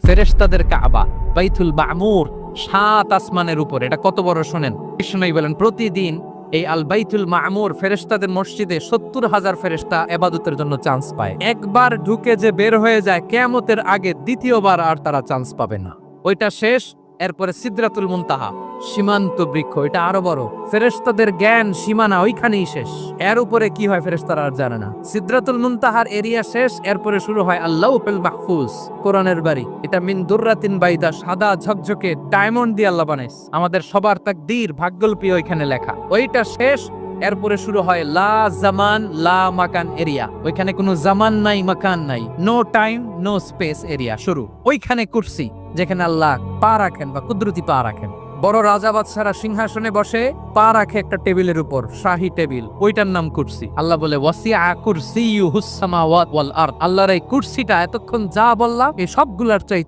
ফেরেশতাদের কাবা বাইতুল মামুর 7 আসমানের উপর। এটা কত বড় শোনেন। কৃষ্ণই বলেন প্রতিদিন এই আল বাইতুল মামুর ফেরেশতাদের মসজিদে 70,000 ফেরেশতা ইবাদতের জন্য চান্স পায়। একবার ঢুকে যে বের হয়ে যায় কিয়ামতের আগে দ্বিতীয়বার আর তারা চান্স পাবে না। ওইটা শেষ। এরপরে সিদরাতুল মুনতাহা সীমান্ত বৃক্ষ, এটা আরো বড়। ফেরেশতাদের জ্ঞান সীমানা ওইখানেই শেষ। এর উপরে কি হয় ফেরেশতারা আর জানে না। সিদরাতুল মুনতাহার এরিয়া শেষ, এরপরে শুরু হয় আল্লাহুল মাহফুজ, কোরআনের বাড়ি। এটা মিন দুররাতিন বাইদা, সাদা ঝকঝকে ডায়মন্ড দিয়ে আল্লাহ বানাইছে। আমাদের সবার তাকদীর ভাগ্যলিপি ওইখানে লেখা। ওইটা শেষ, এরপরে শুরু হয় লা জামান লা মাকান এরিয়া। ওইখানে কোনো জামান নাই, মাকান নাই, no time no space area শুরু। ওইখানে কুরসি, যেখানে আল্লাহ পা রাখেন বা কুদরতি পা রাখেন। বড় রাজা বাদশারা সিংহাসনে বসে পা রাখে একটা টেবিলের উপর, শাহী টেবিল, ওইটার নাম কুরসি। আল্লাহ বলে ওয়াসিআ কুরসিয়ুহুস সামাওয়াত ওয়াল আরদ। আল্লাহর এই কুরসিটা এতক্ষণ যা বললাম এই সবগুলার চাইতে